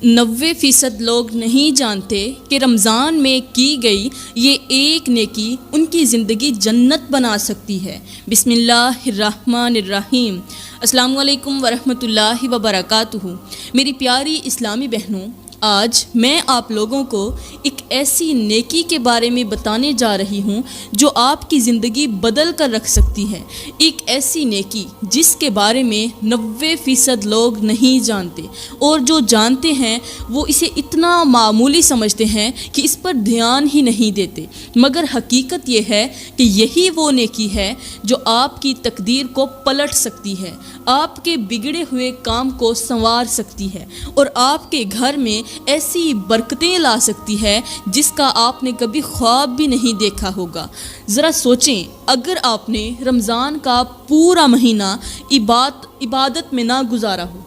90% لوگ نہیں جانتے کہ رمضان میں کی گئی یہ ایک نیکی ان کی زندگی جنت بنا سکتی ہے۔ بسم اللہ الرحمن الرحیم۔ السلام علیکم ورحمۃ اللہ وبرکاتہ۔ میری پیاری اسلامی بہنوں، آج میں آپ لوگوں کو ایک ایسی نیکی کے بارے میں بتانے جا رہی ہوں جو آپ کی زندگی بدل کر رکھ سکتی ہے۔ ایک ایسی نیکی جس کے بارے میں 90% لوگ نہیں جانتے، اور جو جانتے ہیں وہ اسے اتنا معمولی سمجھتے ہیں کہ اس پر دھیان ہی نہیں دیتے، مگر حقیقت یہ ہے کہ یہی وہ نیکی ہے جو آپ کی تقدیر کو پلٹ سکتی ہے، آپ کے بگڑے ہوئے کام کو سنوار سکتی ہے، اور آپ کے گھر میں ایسی برکتیں لا سکتی ہے جس کا آپ نے کبھی خواب بھی نہیں دیکھا ہوگا۔ ذرا سوچیں، اگر آپ نے رمضان کا پورا مہینہ عبادت میں نہ گزارا ہو،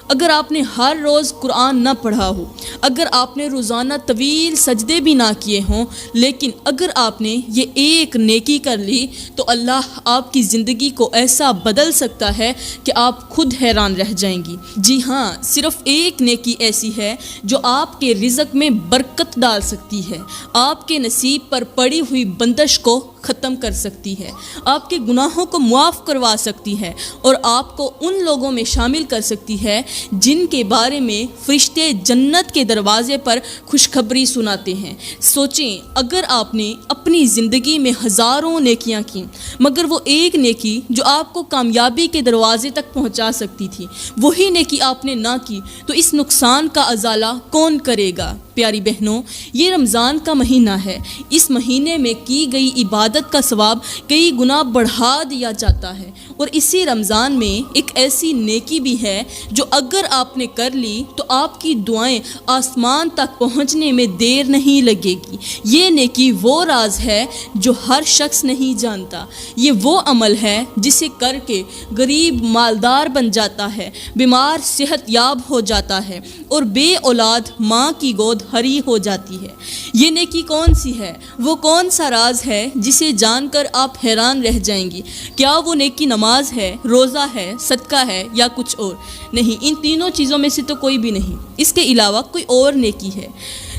اگر آپ نے ہر روز قرآن نہ پڑھا ہو، اگر آپ نے روزانہ طویل سجدے بھی نہ کیے ہوں، لیکن اگر آپ نے یہ ایک نیکی کر لی تو اللہ آپ کی زندگی کو ایسا بدل سکتا ہے کہ آپ خود حیران رہ جائیں گی۔ جی ہاں، صرف ایک نیکی ایسی ہے جو آپ کے رزق میں برکت ڈال سکتی ہے، آپ کے نصیب پر پڑی ہوئی بندش کو ختم کر سکتی ہے، آپ کے گناہوں کو معاف کروا سکتی ہے، اور آپ کو ان لوگوں میں شامل کر سکتی ہے جن کے بارے میں فرشتے جنت کے دروازے پر خوشخبری سناتے ہیں۔ سوچیں، اگر آپ نے اپنی زندگی میں ہزاروں نیکیاں کی، مگر وہ ایک نیکی جو آپ کو کامیابی کے دروازے تک پہنچا سکتی تھی، وہی نیکی آپ نے نہ کی، تو اس نقصان کا ازالہ کون کرے گا؟ پیاری بہنوں، یہ رمضان کا مہینہ ہے، اس مہینے میں کی گئی عبادت کا ثواب کئی گنا بڑھا دیا جاتا ہے، اور اسی رمضان میں ایک ایسی نیکی بھی ہے جو اگر آپ نے کر لی تو آپ کی دعائیں آسمان تک پہنچنے میں دیر نہیں لگے گی۔ یہ نیکی وہ راز ہے جو ہر شخص نہیں جانتا، یہ وہ عمل ہے جسے کر کے غریب مالدار بن جاتا ہے، بیمار صحت یاب ہو جاتا ہے، اور بے اولاد ماں کی گود ہری ہو جاتی ہے۔ یہ نیکی کون سی ہے؟ وہ کون سا راز ہے جسے جان کر آپ حیران رہ جائیں گی؟ کیا وہ نیکی نماز ہے، روزہ ہے، صدقہ ہے، یا کچھ اور؟ نہیں، ان تینوں چیزوں میں سے تو کوئی بھی نہیں، اس کے علاوہ کوئی اور نیکی ہے۔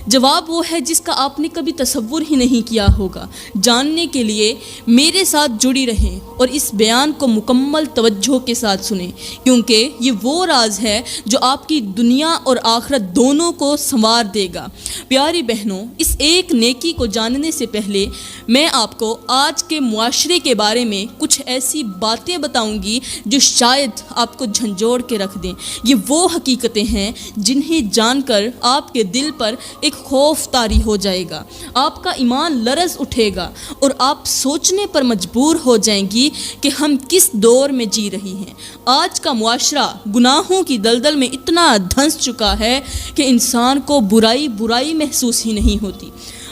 جواب وہ ہے جس کا آپ نے کبھی تصور ہی نہیں کیا ہوگا۔ جاننے کے لیے میرے ساتھ جڑی رہیں اور اس بیان کو مکمل توجہ کے ساتھ سنیں، کیونکہ یہ وہ راز ہے جو آپ کی دنیا اور آخرت دونوں کو سنوار دے گا۔ پیاری بہنوں، اس ایک نیکی کو جاننے سے پہلے میں آپ کو آج کے معاشرے کے بارے میں کچھ ایسی باتیں بتاؤں گی جو شاید آپ کو جھنجھوڑ کے رکھ دیں۔ یہ وہ حقیقتیں ہیں جنہیں جان کر آپ کے دل پر ایک خوف طاری ہو جائے گا، آپ کا ایمان لرز اٹھے گا، اور آپ سوچنے پر مجبور ہو جائیں گی کہ ہم کس دور میں جی رہی ہیں۔ آج کا معاشرہ گناہوں کی دلدل میں اتنا دھنس چکا ہے کہ انسان کو برائی محسوس ہی نہیں ہوتی۔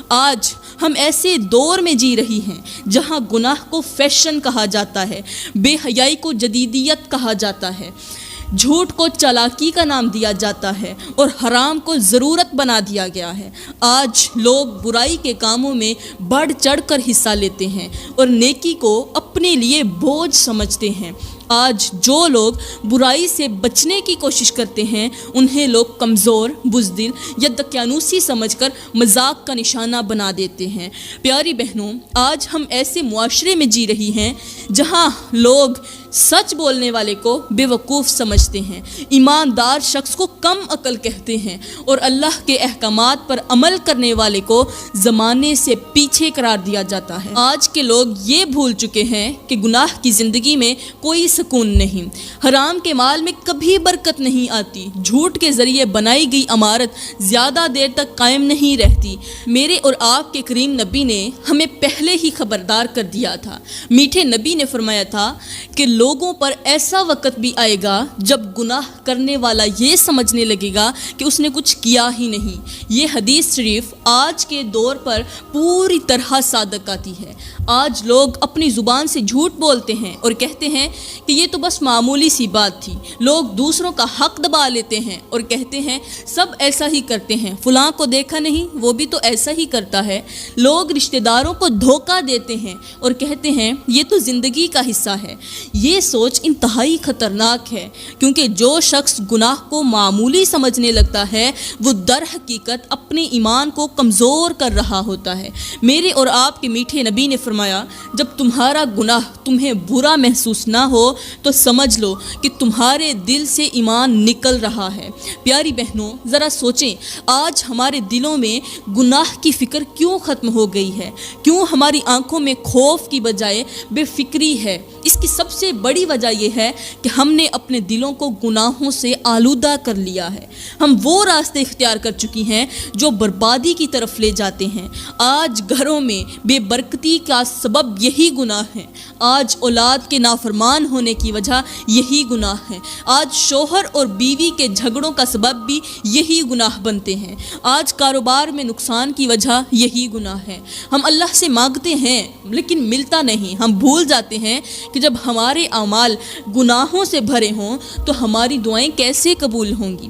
آج ہم ایسے دور میں جی رہی ہیں جہاں گناہ کو فیشن کہا جاتا ہے، بے حیائی کو جدیدیت کہا جاتا ہے، جھوٹ کو چالاکی کا نام دیا جاتا ہے، اور حرام کو ضرورت بنا دیا گیا ہے۔ آج لوگ برائی کے کاموں میں بڑھ چڑھ کر حصہ لیتے ہیں اور نیکی کو اپنے لیے بوجھ سمجھتے ہیں۔ آج جو لوگ برائی سے بچنے کی کوشش کرتے ہیں انہیں لوگ کمزور، بزدل یا دقیانوسی سمجھ کر مذاق کا نشانہ بنا دیتے ہیں۔ پیاری بہنوں، آج ہم ایسے معاشرے میں جی رہی ہیں جہاں لوگ سچ بولنے والے کو بے وقوف سمجھتے ہیں، ایماندار شخص کو کم عقل کہتے ہیں، اور اللہ کے احکامات پر عمل کرنے والے کو زمانے سے پیچھے قرار دیا جاتا ہے۔ آج کے لوگ یہ بھول چکے ہیں کہ گناہ کی زندگی میں کوئی سکون نہیں، حرام کے مال میں کبھی برکت نہیں آتی، جھوٹ کے ذریعے بنائی گئی عمارت زیادہ دیر تک قائم نہیں رہتی۔ میرے اور آپ کے کریم نبی نے ہمیں پہلے ہی خبردار کر دیا تھا۔ میٹھے نبی نے فرمایا تھا کہ لوگوں پر ایسا وقت بھی آئے گا جب گناہ کرنے والا یہ سمجھنے لگے گا کہ اس نے کچھ کیا ہی نہیں۔ یہ حدیث شریف آج کے دور پر پوری طرح صادق آتی ہے۔ آج لوگ اپنی زبان سے جھوٹ بولتے ہیں اور کہتے ہیں کہ یہ تو بس معمولی سی بات تھی۔ لوگ دوسروں کا حق دبا لیتے ہیں اور کہتے ہیں سب ایسا ہی کرتے ہیں، فلاں کو دیکھا نہیں، وہ بھی تو ایسا ہی کرتا ہے۔ لوگ رشتہ داروں کو دھوکہ دیتے ہیں اور کہتے ہیں یہ تو زندگی کا حصہ ہے۔ یہ سوچ انتہائی خطرناک ہے، کیونکہ جو شخص گناہ کو معمولی سمجھنے لگتا ہے وہ در حقیقت اپنے ایمان کو کمزور کر رہا ہوتا ہے۔ میرے اور آپ کے میٹھے نبی نے فرمایا، جب تمہارا گناہ تمہیں برا محسوس نہ ہو تو سمجھ لو کہ تمہارے دل سے ایمان نکل رہا ہے۔ پیاری بہنوں، ذرا سوچیں، آج ہمارے دلوں میں گناہ کی فکر کیوں ختم ہو گئی ہے؟ کیوں ہماری آنکھوں میں خوف کی بجائے بے فکری ہے؟ اس کی سب سے بڑی وجہ یہ ہے کہ ہم نے اپنے دلوں کو گناہوں سے آلودہ کر لیا ہے۔ ہم وہ راستے اختیار کر چکی ہیں جو بربادی کی طرف لے جاتے ہیں۔ آج گھروں میں بے برکتی کا سبب یہی گناہ ہے۔ آج اولاد کے نافرمان ہونے کی وجہ یہی گناہ ہے۔ آج شوہر اور بیوی کے جھگڑوں کا سبب بھی یہی گناہ بنتے ہیں۔ آج کاروبار میں نقصان کی وجہ یہی گناہ ہے۔ ہم اللہ سے مانگتے ہیں لیکن ملتا نہیں۔ ہم بھول جاتے ہیں کہ جب ہمارے اعمال گناہوں سے بھرے ہوں تو ہماری دعائیں کیسے قبول ہوں گی؟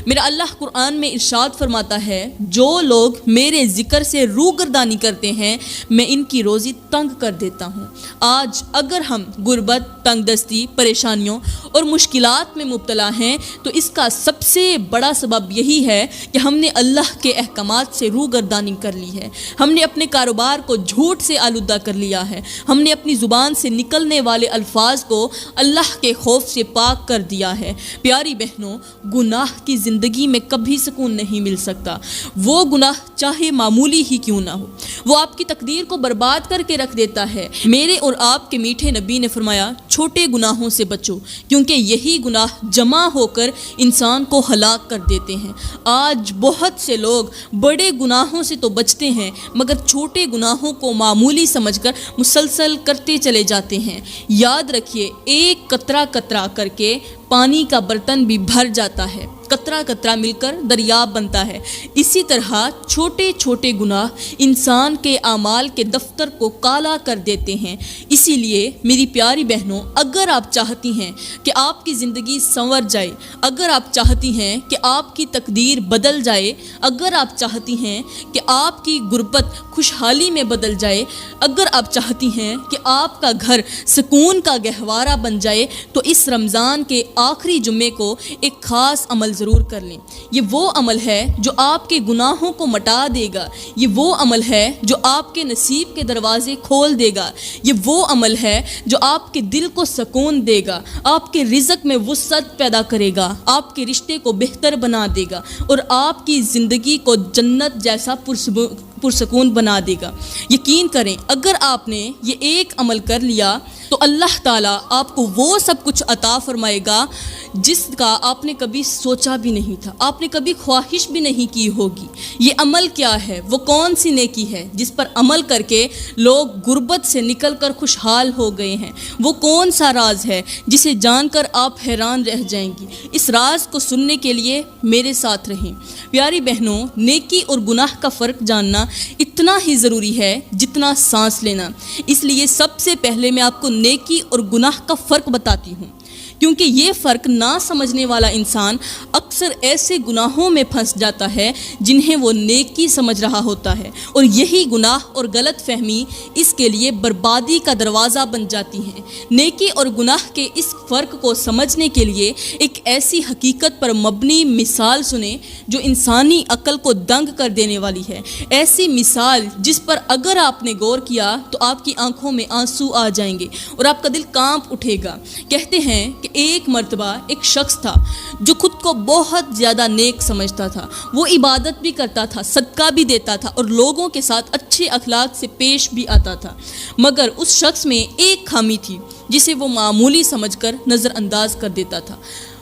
میرا اللہ قرآن میں ارشاد فرماتا ہے، جو لوگ میرے ذکر سے روگردانی کرتے ہیں میں ان کی روزی تنگ کر دیتا ہوں۔ آج اگر ہم غربت، تنگ دستی، پریشانیوں اور مشکلات میں مبتلا ہیں تو اس کا سب سے بڑا سبب یہی ہے کہ ہم نے اللہ کے احکامات سے روگردانی کر لی ہے۔ ہم نے اپنے کاروبار کو جھوٹ سے آلودہ کر لیا ہے۔ ہم نے اپنی زبان سے نکلنے والے الفاظ کو اللہ کے خوف سے پاک کر دیا ہے۔ پیاری بہنوں، گناہ کی زندگی میں کبھی سکون نہیں مل سکتا۔ وہ گناہ چاہے معمولی ہی کیوں نہ ہو، وہ آپ کی تقدیر کو برباد کر کے رکھ دیتا ہے۔ میرے اور آپ کے میٹھے نبی نے فرمایا، چھوٹے گناہوں سے بچو، کیونکہ یہی گناہ جمع ہو کر انسان کو ہلاک کر دیتے ہیں۔ آج بہت سے لوگ بڑے گناہوں سے تو بچتے ہیں مگر چھوٹے گناہوں کو معمولی سمجھ کر مسلسل کرتے چلے جاتے ہیں۔ یاد رکھیے، ایک قطرہ قطرہ کر کے پانی کا برتن بھی بھر جاتا ہے، قطرہ قطرہ مل کر دریا بنتا ہے۔ اسی طرح چھوٹے چھوٹے گناہ انسان کے اعمال کے دفتر کو کالا کر دیتے ہیں۔ اسی لیے میری پیاری بہنوں، اگر آپ چاہتی ہیں کہ آپ کی زندگی سنور جائے، اگر آپ چاہتی ہیں کہ آپ کی تقدیر بدل جائے، اگر آپ چاہتی ہیں کہ آپ کی غربت خوشحالی میں بدل جائے، اگر آپ چاہتی ہیں کہ آپ کا گھر سکون کا گہوارہ بن جائے، تو اس رمضان کے آخری جمعے کو ایک خاص عمل ضرور کر لیں۔ یہ وہ عمل ہے جو آپ کے گناہوں کو مٹا دے گا۔ یہ وہ عمل ہے جو آپ کے نصیب کے دروازے کھول دے گا۔ یہ وہ عمل ہے جو آپ کے دل کو سکون دے گا، آپ کے رزق میں وسعت پیدا کرے گا، آپ کے رشتے کو بہتر بنا دے گا اور آپ کی زندگی کو جنت جیسا پرسکون بنا دے گا۔ یقین کریں، اگر آپ نے یہ ایک عمل کر لیا تو اللہ تعالیٰ آپ کو وہ سب کچھ عطا فرمائے گا جس کا آپ نے کبھی سوچا بھی نہیں تھا، آپ نے کبھی خواہش بھی نہیں کی ہوگی۔ یہ عمل کیا ہے؟ وہ کون سی نیکی ہے جس پر عمل کر کے لوگ غربت سے نکل کر خوشحال ہو گئے ہیں؟ وہ کون سا راز ہے جسے جان کر آپ حیران رہ جائیں گی؟ اس راز کو سننے کے لیے میرے ساتھ رہیں۔ پیاری بہنوں، نیکی اور گناہ کا فرق جاننا اتنا ہی ضروری ہے جتنا سانس لینا۔ اس لیے سب سے پہلے میں آپ کو نیکی اور گناہ کا فرق بتاتی ہوں، کیونکہ یہ فرق نہ سمجھنے والا انسان اکثر ایسے گناہوں میں پھنس جاتا ہے جنہیں وہ نیکی سمجھ رہا ہوتا ہے، اور یہی گناہ اور غلط فہمی اس کے لیے بربادی کا دروازہ بن جاتی ہیں۔ نیکی اور گناہ کے اس فرق کو سمجھنے کے لیے ایک ایسی حقیقت پر مبنی مثال سنیں جو انسانی عقل کو دنگ کر دینے والی ہے۔ ایسی مثال جس پر اگر آپ نے غور کیا تو آپ کی آنکھوں میں آنسو آ جائیں گے اور آپ کا دل کانپ اٹھے گا۔ کہتے ہیں کہ ایک مرتبہ ایک شخص تھا جو خود کو بہت زیادہ نیک سمجھتا تھا، وہ عبادت بھی کرتا تھا، صدقہ بھی دیتا تھا اور لوگوں کے ساتھ اچھے اخلاق سے پیش بھی آتا تھا، مگر اس شخص میں ایک خامی تھی جسے وہ معمولی سمجھ کر نظر انداز کر دیتا تھا۔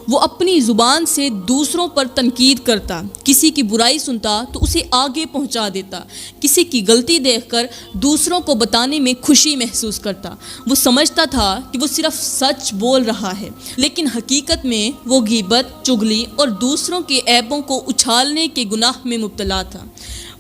وہ اپنی زبان سے دوسروں پر تنقید کرتا، کسی کی برائی سنتا تو اسے آگے پہنچا دیتا، کسی کی غلطی دیکھ کر دوسروں کو بتانے میں خوشی محسوس کرتا۔ وہ سمجھتا تھا کہ وہ صرف سچ بول رہا ہے، لیکن حقیقت میں وہ غیبت، چغلی اور دوسروں کے عیبوں کو اچھالنے کے گناہ میں مبتلا تھا۔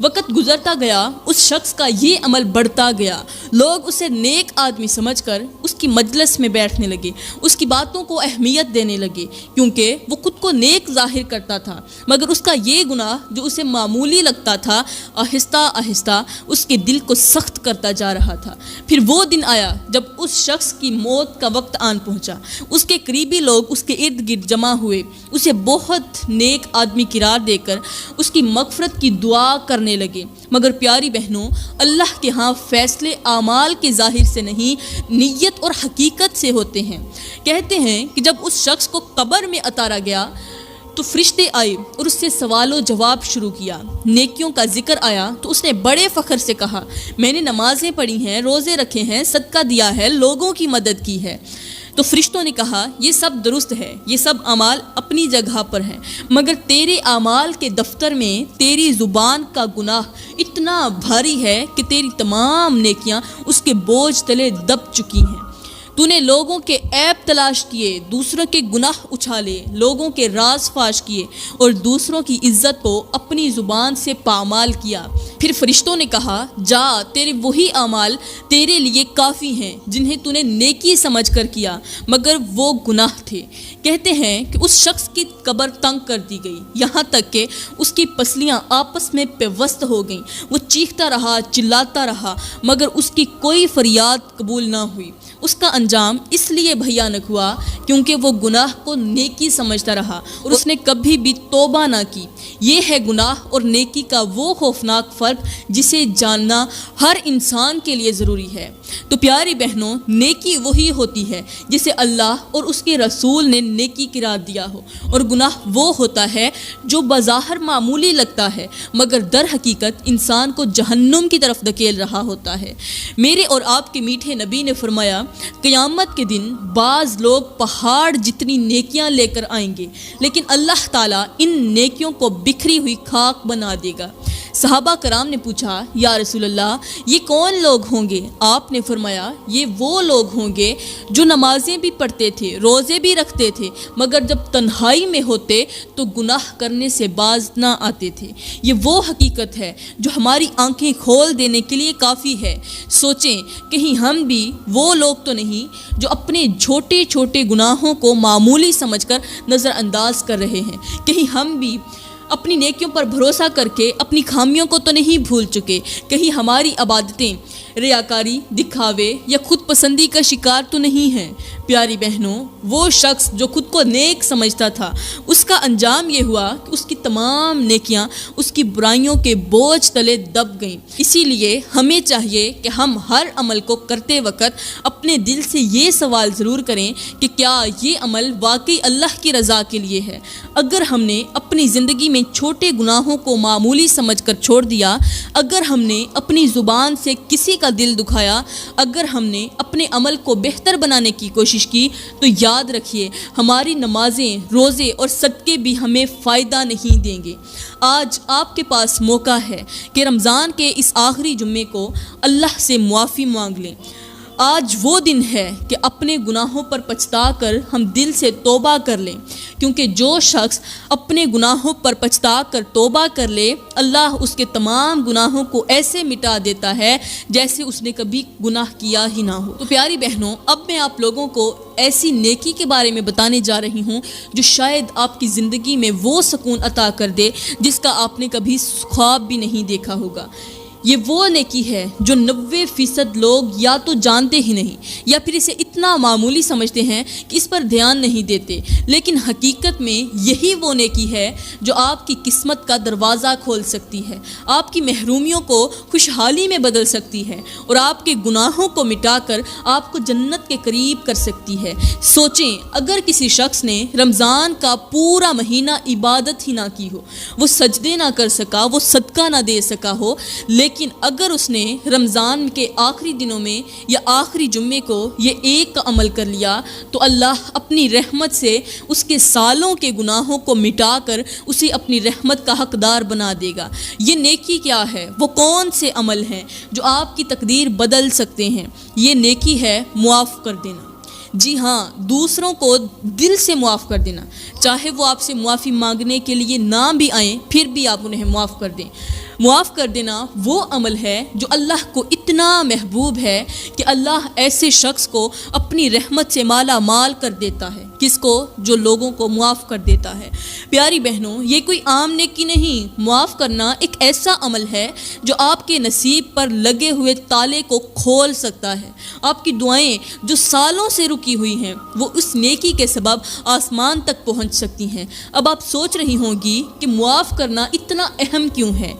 وقت گزرتا گیا، اس شخص کا یہ عمل بڑھتا گیا، لوگ اسے نیک آدمی سمجھ کر اس کی مجلس میں بیٹھنے لگے، اس کی باتوں کو اہمیت دینے لگے، کیونکہ وہ خود کو نیک ظاہر کرتا تھا، مگر اس کا یہ گناہ جو اسے معمولی لگتا تھا آہستہ آہستہ اس کے دل کو سخت کرتا جا رہا تھا۔ پھر وہ دن آیا جب اس شخص کی موت کا وقت آن پہنچا، اس کے قریبی لوگ اس کے ارد گرد جمع ہوئے، اسے بہت نیک آدمی قرار دے کر اس کی مغفرت کی دعا کرنے لگے، مگر پیاری بہنوں، اللہ کے ہاں فیصلے اعمال کے ظاہر سے نہیں، نیت اور حقیقت سے ہوتے ہیں۔ کہتے ہیں کہ جب اس شخص کو قبر میں اتارا گیا تو فرشتے آئے اور اس سے سوال و جواب شروع کیا۔ نیکیوں کا ذکر آیا تو اس نے بڑے فخر سے کہا، میں نے نمازیں پڑھی ہیں، روزے رکھے ہیں، صدقہ دیا ہے، لوگوں کی مدد کی ہے۔ تو فرشتوں نے کہا، یہ سب درست ہے، یہ سب اعمال اپنی جگہ پر ہیں، مگر تیرے اعمال کے دفتر میں تیری زبان کا گناہ اتنا بھاری ہے کہ تیری تمام نیکیاں اس کے بوجھ تلے دب چکی ہیں۔ تو نے لوگوں کے عیب تلاش کیے، دوسروں کے گناہ اچھالے، لوگوں کے راز فاش کیے اور دوسروں کی عزت کو اپنی زبان سے پامال کیا۔ پھر فرشتوں نے کہا، جا، تیرے وہی اعمال تیرے لیے کافی ہیں جنہیں تو نے نیکی سمجھ کر کیا، مگر وہ گناہ تھے۔ کہتے ہیں کہ اس شخص کی قبر تنگ کر دی گئی، یہاں تک کہ اس کی پسلیاں آپس میں پیوست ہو گئیں۔ وہ چیختا رہا، چلاتا رہا، مگر اس کی کوئی فریاد قبول نہ ہوئی۔ اس کا انجام اس لیے بھیانک ہوا کیونکہ وہ گناہ کو نیکی سمجھتا رہا اور اس نے کبھی بھی توبہ نہ کی۔ یہ ہے گناہ اور نیکی کا وہ خوفناک فرق جسے جاننا ہر انسان کے لیے ضروری ہے۔ تو پیاری بہنوں، نیکی وہی ہوتی ہے جسے اللہ اور اس کے رسول نے نیکی قرار دیا ہو، اور گناہ وہ ہوتا ہے جو بظاہر معمولی لگتا ہے مگر در حقیقت انسان کو جہنم کی طرف دھکیل رہا ہوتا ہے۔ میرے اور آپ کے میٹھے نبی نے فرمایا، قیامت کے دن بعض لوگ پہاڑ جتنی نیکیاں لے کر آئیں گے، لیکن اللہ تعالیٰ ان نیکیوں کو بکھری ہوئی خاک بنا دے گا۔ صحابہ کرام نے پوچھا، یا رسول اللہ، یہ کون لوگ ہوں گے؟ آپ نے فرمایا، یہ وہ لوگ ہوں گے جو نمازیں بھی پڑھتے تھے، روزے بھی رکھتے تھے، مگر جب تنہائی میں ہوتے تو گناہ کرنے سے باز نہ آتے تھے۔ یہ وہ حقیقت ہے جو ہماری آنکھیں کھول دینے کے لیے کافی ہے۔ سوچیں، کہیں ہم بھی وہ لوگ تو نہیں جو اپنے چھوٹے چھوٹے گناہوں کو معمولی سمجھ کر نظر انداز کر رہے ہیں؟ کہیں ہم بھی اپنی نیکیوں پر بھروسہ کر کے اپنی خامیوں کو تو نہیں بھول چکے؟ کہیں ہماری عبادتیں ریاکاری، دکھاوے یا خود پسندی کا شکار تو نہیں ہیں؟ پیاری بہنوں، وہ شخص جو خود کو نیک سمجھتا تھا، اس کا انجام یہ ہوا کہ اس کی تمام نیکیاں اس کی برائیوں کے بوجھ تلے دب گئیں۔ اسی لیے ہمیں چاہیے کہ ہم ہر عمل کو کرتے وقت اپنے دل سے یہ سوال ضرور کریں کہ کیا یہ عمل واقعی اللہ کی رضا کے لیے ہے؟ اگر ہم نے اپنی زندگی میں چھوٹے گناہوں کو معمولی سمجھ کر چھوڑ دیا، اگر ہم نے اپنی زبان سے کسی کا دل دکھایا، اگر ہم نے اپنے عمل کو بہتر بنانے کی کوشش کی، تو یاد رکھیے ہماری نمازیں، روزے اور صدقے بھی ہمیں فائدہ نہیں دیں گے۔ آج آپ کے پاس موقع ہے کہ رمضان کے اس آخری جمعے کو اللہ سے معافی مانگ لیں۔ آج وہ دن ہے کہ اپنے گناہوں پر پچھتا کر ہم دل سے توبہ کر لیں، کیونکہ جو شخص اپنے گناہوں پر پچھتا کر توبہ کر لے، اللہ اس کے تمام گناہوں کو ایسے مٹا دیتا ہے جیسے اس نے کبھی گناہ کیا ہی نہ ہو۔ تو پیاری بہنوں، اب میں آپ لوگوں کو ایسی نیکی کے بارے میں بتانے جا رہی ہوں جو شاید آپ کی زندگی میں وہ سکون عطا کر دے جس کا آپ نے کبھی خواب بھی نہیں دیکھا ہوگا۔ یہ وہ نیکی ہے جو 90% لوگ یا تو جانتے ہی نہیں یا پھر اسے اتنا معمولی سمجھتے ہیں کہ اس پر دھیان نہیں دیتے، لیکن حقیقت میں یہی وہ نیکی ہے جو آپ کی قسمت کا دروازہ کھول سکتی ہے، آپ کی محرومیوں کو خوشحالی میں بدل سکتی ہے اور آپ کے گناہوں کو مٹا کر آپ کو جنت کے قریب کر سکتی ہے۔ سوچیں، اگر کسی شخص نے رمضان کا پورا مہینہ عبادت ہی نہ کی ہو، وہ سجدے نہ کر سکا، وہ صدقہ نہ دے سکا ہو، لیکن اگر اس نے رمضان کے آخری دنوں میں یا آخری جمعے کو یہ ایک عمل کر لیا تو اللہ اپنی رحمت سے اس کے سالوں کے گناہوں کو مٹا کر اسے اپنی رحمت کا حقدار بنا دے گا۔ یہ نیکی کیا ہے؟ وہ کون سے عمل ہیں جو آپ کی تقدیر بدل سکتے ہیں؟ یہ نیکی ہے معاف کر دینا۔ جی ہاں، دوسروں کو دل سے معاف کر دینا، چاہے وہ آپ سے معافی مانگنے کے لیے نہ بھی آئیں پھر بھی آپ انہیں معاف کر دیں۔ معاف کر دینا وہ عمل ہے جو اللہ کو اتنا محبوب ہے کہ اللہ ایسے شخص کو اپنی رحمت سے مالا مال کر دیتا ہے۔ کس کو؟ جو لوگوں کو معاف کر دیتا ہے۔ پیاری بہنوں، یہ کوئی عام نیکی نہیں، معاف کرنا ایک ایسا عمل ہے جو آپ کے نصیب پر لگے ہوئے تالے کو کھول سکتا ہے۔ آپ کی دعائیں جو سالوں سے رکی ہوئی ہیں وہ اس نیکی کے سبب آسمان تک پہنچ سکتی ہیں۔ اب آپ سوچ رہی ہوں گی کہ معاف کرنا اتنا اہم کیوں ہے؟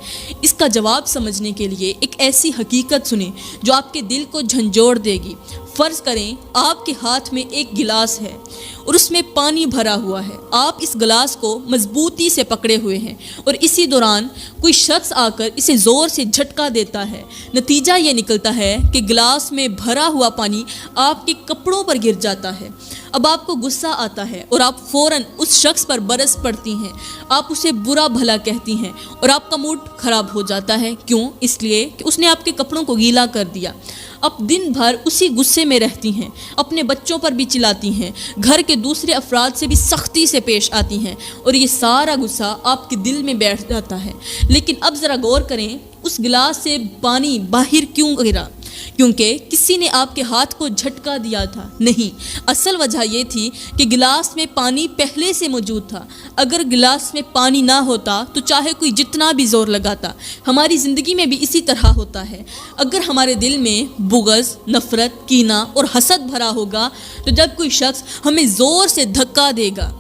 اس کا جواب سمجھنے کے لیے ایک ایسی حقیقت سنیں جو آپ کے دل کو جھنجھوڑ دے گی۔ فرض کریں آپ کے ہاتھ میں ایک گلاس ہے اور اس میں پانی بھرا ہوا ہے۔ آپ اس گلاس کو مضبوطی سے پکڑے ہوئے ہیں اور اسی دوران کوئی شخص آ کر اسے زور سے جھٹکا دیتا ہے۔ نتیجہ یہ نکلتا ہے کہ گلاس میں بھرا ہوا پانی آپ کے کپڑوں پر گر جاتا ہے۔ اب آپ کو غصہ آتا ہے اور آپ فوراً اس شخص پر برس پڑتی ہیں۔ آپ اسے برا بھلا کہتی ہیں اور آپ کا موڈ خراب ہو جاتا ہے۔ کیوں؟ اس لیے کہ اس نے آپ کے کپڑوں کو گیلا کر دیا۔ اب دن بھر اسی غصے میں رہتی ہیں، اپنے بچوں پر بھی چلاتی ہیں، گھر کے دوسرے افراد سے بھی سختی سے پیش آتی ہیں اور یہ سارا غصہ آپ کے دل میں بیٹھ جاتا ہے۔ لیکن اب ذرا غور کریں، اس گلاس سے پانی باہر کیوں گرا؟ کیونکہ کسی نے آپ کے ہاتھ کو جھٹکا دیا تھا؟ نہیں، اصل وجہ یہ تھی کہ گلاس میں پانی پہلے سے موجود تھا۔ اگر گلاس میں پانی نہ ہوتا تو چاہے کوئی جتنا بھی زور لگاتا۔ ہماری زندگی میں بھی اسی طرح ہوتا ہے۔ اگر ہمارے دل میں بغض، نفرت، کینہ اور حسد بھرا ہوگا تو جب کوئی شخص ہمیں زور سے دھکا دے گا،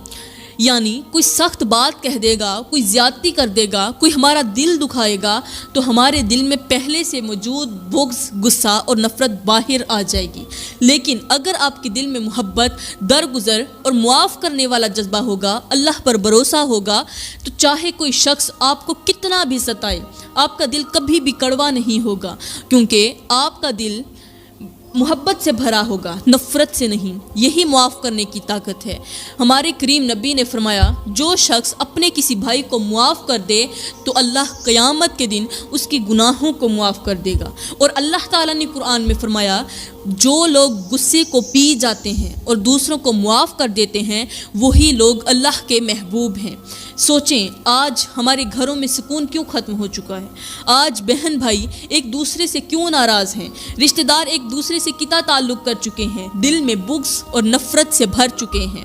یعنی کوئی سخت بات کہہ دے گا، کوئی زیادتی کر دے گا، کوئی ہمارا دل دکھائے گا، تو ہمارے دل میں پہلے سے موجود بغض، غصہ اور نفرت باہر آ جائے گی۔ لیکن اگر آپ کے دل میں محبت، درگزر اور معاف کرنے والا جذبہ ہوگا، اللہ پر بھروسہ ہوگا، تو چاہے کوئی شخص آپ کو کتنا بھی ستائے، آپ کا دل کبھی بھی کڑوا نہیں ہوگا، کیونکہ آپ کا دل محبت سے بھرا ہوگا، نفرت سے نہیں۔ یہی معاف کرنے کی طاقت ہے۔ ہمارے کریم نبی نے فرمایا، جو شخص اپنے کسی بھائی کو معاف کر دے تو اللہ قیامت کے دن اس کی گناہوں کو معاف کر دے گا۔ اور اللہ تعالیٰ نے قرآن میں فرمایا، جو لوگ غصے کو پی جاتے ہیں اور دوسروں کو معاف کر دیتے ہیں وہی لوگ اللہ کے محبوب ہیں۔ سوچیں، آج ہمارے گھروں میں سکون کیوں ختم ہو چکا ہے؟ آج بہن بھائی ایک دوسرے سے کیوں ناراض ہیں؟ رشتہ دار ایک دوسرے سے قطع تعلق کر چکے ہیں، دل میں بغض اور نفرت سے بھر چکے ہیں،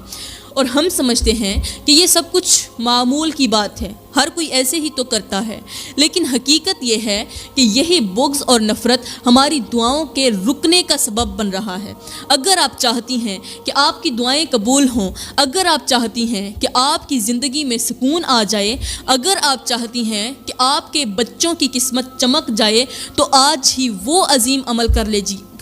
اور ہم سمجھتے ہیں کہ یہ سب کچھ معمول کی بات ہے، ہر کوئی ایسے ہی تو کرتا ہے۔ لیکن حقیقت یہ ہے کہ یہی بغض اور نفرت ہماری دعاؤں کے رکنے کا سبب بن رہا ہے۔ اگر آپ چاہتی ہیں کہ آپ کی دعائیں قبول ہوں، اگر آپ چاہتی ہیں کہ آپ کی زندگی میں سکون آ جائے، اگر آپ چاہتی ہیں کہ آپ کے بچوں کی قسمت چمک جائے، تو آج ہی وہ عظیم عمل کر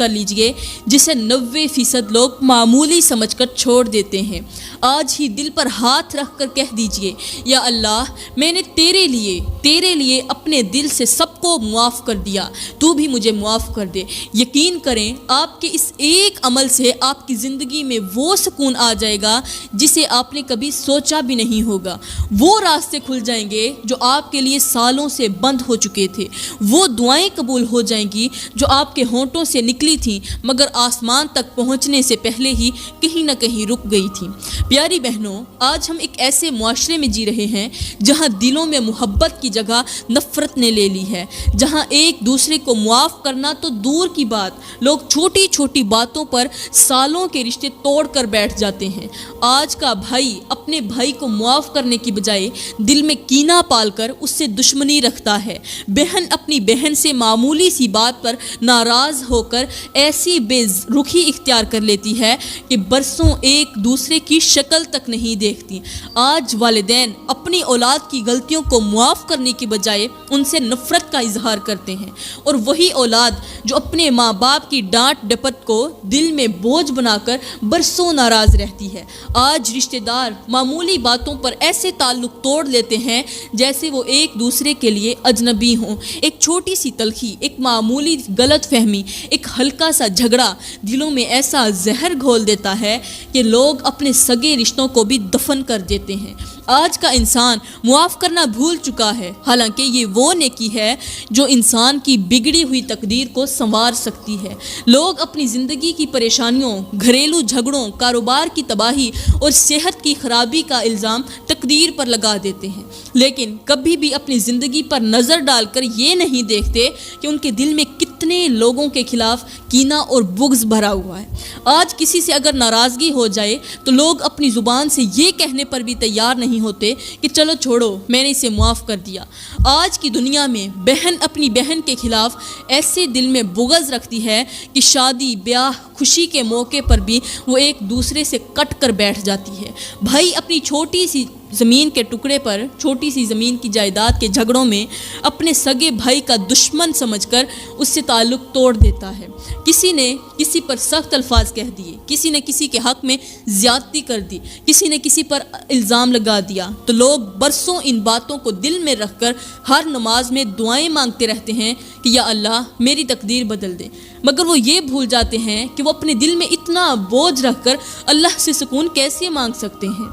لیجئے جسے 90% لوگ معمولی سمجھ کر چھوڑ دیتے ہیں۔ آج ہی دل پر ہاتھ رکھ کر کہہ دیجئے، یا اللہ، میں نے تیرے لیے اپنے دل سے سب کو معاف کر دیا، تو بھی مجھے معاف کر دے۔ یقین کریں، آپ کے اس ایک عمل سے آپ کی زندگی میں وہ سکون آ جائے گا جسے آپ نے کبھی سوچا بھی نہیں ہوگا۔ وہ راستے کھل جائیں گے جو آپ کے لیے سالوں سے بند ہو چکے تھے۔ وہ دعائیں قبول ہو جائیں گی جو آپ کے ہونٹوں سے نکلی تھیں مگر آسمان تک پہنچنے سے پہلے ہی کہیں نہ کہیں رک گئی تھیں۔ پیاری بہنوں، آج ہم ایک ایسے معاشرے میں جی رہے ہیں جہاں دلوں میں محبت کی جگہ نفرت نے لے لی ہے، جہاں ایک دوسرے کو معاف کرنا تو دور کی بات، لوگ چھوٹی چھوٹی باتوں پر سالوں کے رشتے توڑ کر بیٹھ جاتے ہیں۔ آج کا بھائی اپنے بھائی کو معاف کرنے کی بجائے دل میں کینہ پال کر اس سے دشمنی رکھتا ہے۔ بہن اپنی بہن سے معمولی سی بات پر ناراض ہو کر ایسی بے رخی اختیار کر لیتی ہے کہ برسوں ایک دوسرے کی شکل تک نہیں دیکھتی۔ آج والدین اپنی اولاد کی غلطیوں کو معاف کرنے کی بجائے ان سے نفرت کا اظہار کرتے ہیں، اور وہی اولاد جو اپنے ماں باپ کی ڈانٹ ڈپٹ کو دل میں بوجھ بنا کر برسوں ناراض رہتی ہے۔ آج رشتہ دار معمولی باتوں پر ایسے تعلق توڑ لیتے ہیں جیسے وہ ایک دوسرے کے لیے اجنبی ہوں۔ ایک چھوٹی سی تلخی، ایک معمولی غلط فہمی، ایک ہلکا سا جھگڑا دلوں میں ایسا زہر گھول دیتا ہے کہ لوگ اپنے سگے رشتوں کو بھی دفن کر دیتے ہیں۔ آج کا انسان معاف کرنا بھول چکا ہے، حالانکہ یہ وہ نیکی ہے جو انسان کی بگڑی ہوئی تقدیر کو سنوار سکتی ہے۔ لوگ اپنی زندگی کی پریشانیوں، گھریلو جھگڑوں، کاروبار کی تباہی اور صحت کی خرابی کا الزام تقدیر پر لگا دیتے ہیں، لیکن کبھی بھی اپنی زندگی پر نظر ڈال کر یہ نہیں دیکھتے کہ ان کے دل میں کتنے لوگوں کے خلاف کینہ اور بغض بھرا ہوا ہے۔ آج کسی سے اگر ناراضگی ہو جائے تو لوگ اپنی زبان سے یہ کہنے پر بھی تیار نہیں ہوتے کہ چلو چھوڑو، میں نے اسے معاف کر دیا۔ آج کی دنیا میں بہن اپنی بہن کے خلاف ایسے دل میں بغض رکھتی ہے کہ شادی، بیاہ، خوشی کے موقع پر بھی وہ ایک دوسرے سے کٹ کر بیٹھ جاتی ہے۔ بھائی اپنی چھوٹی سی زمین کے ٹکڑے پر، چھوٹی سی زمین کی جائیداد کے جھگڑوں میں اپنے سگے بھائی کا دشمن سمجھ کر اس سے تعلق توڑ دیتا ہے۔ کسی نے کسی پر سخت الفاظ کہہ دیے، کسی نے کسی کے حق میں زیادتی کر دی، کسی نے کسی پر الزام لگا دیا، تو لوگ برسوں ان باتوں کو دل میں رکھ کر ہر نماز میں دعائیں مانگتے رہتے ہیں کہ یا اللہ میری تقدیر بدل دے، مگر وہ یہ بھول جاتے ہیں کہ وہ اپنے دل میں اتنا بوجھ رکھ کر اللہ سے سکون کیسے مانگ سکتے ہیں۔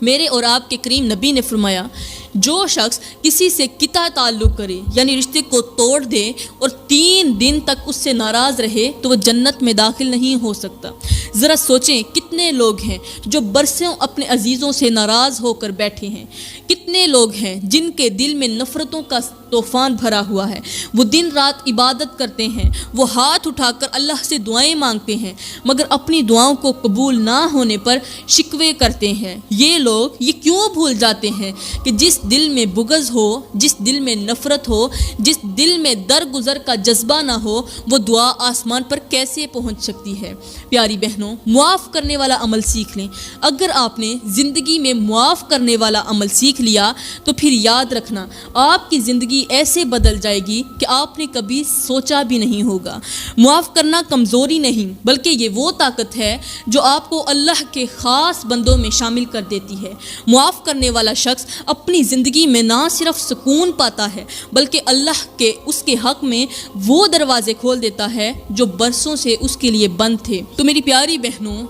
میرے اور آپ کے کریم نبی نے فرمایا، جو شخص کسی سے قطع تعلق کرے یعنی رشتے کو توڑ دے اور 3 دن تک اس سے ناراض رہے تو وہ جنت میں داخل نہیں ہو سکتا۔ ذرا سوچیں کتنے لوگ ہیں جو برسوں اپنے عزیزوں سے ناراض ہو کر بیٹھے ہیں، کتنے لوگ ہیں جن کے دل میں نفرتوں کا طوفان بھرا ہوا ہے، وہ دن رات عبادت کرتے ہیں، وہ ہاتھ اٹھا کر اللہ سے دعائیں مانگتے ہیں، مگر اپنی دعاؤں کو قبول نہ ہونے پر شکوے کرتے ہیں۔ یہ لوگ یہ کیوں بھول جاتے ہیں کہ جس دل میں بغض ہو، جس دل میں نفرت ہو، جس دل میں درگزر کا جذبہ نہ ہو، وہ دعا آسمان پر کیسے پہنچ سکتی ہے؟ پیاری بہنوں، معاف کرنے والا عمل سیکھ لیں۔ اگر آپ نے زندگی میں معاف کرنے والا عمل سیکھ لیا تو پھر یاد رکھنا آپ کی زندگی ایسے بدل جائے گی کہ آپ نے کبھی سوچا بھی نہیں ہوگا۔ معاف کرنا کمزوری نہیں بلکہ یہ وہ طاقت ہے جو آپ کو اللہ کے خاص بندوں میں شامل کر دیتی ہے۔ معاف کرنے والا شخص اپنی زندگی میں نہ صرف سکون پاتا ہے بلکہ اللہ کے اس کے حق میں وہ دروازے کھول دیتا ہے جو برسوں سے اس کے لیے بند تھے۔ تو میری پیاری بہنوں،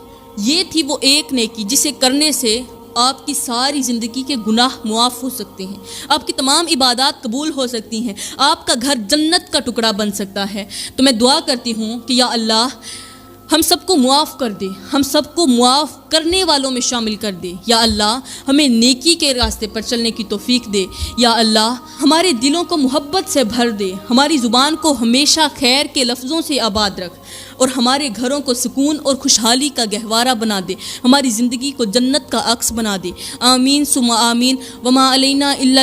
یہ تھی وہ ایک نیکی جسے کرنے سے آپ کی ساری زندگی کے گناہ معاف ہو سکتے ہیں، آپ کی تمام عبادات قبول ہو سکتی ہیں، آپ کا گھر جنت کا ٹکڑا بن سکتا ہے۔ تو میں دعا کرتی ہوں کہ یا اللہ ہم سب کو معاف کر دے، ہم سب کو معاف کرنے والوں میں شامل کر دے۔ یا اللہ ہمیں نیکی کے راستے پر چلنے کی توفیق دے۔ یا اللہ ہمارے دلوں کو محبت سے بھر دے، ہماری زبان کو ہمیشہ خیر کے لفظوں سے آباد رکھ اور ہمارے گھروں کو سکون اور خوشحالی کا گہوارہ بنا دے، ہماری زندگی کو جنت کا عکس بنا دے۔ آمین ثم آمین۔ وما علینا الا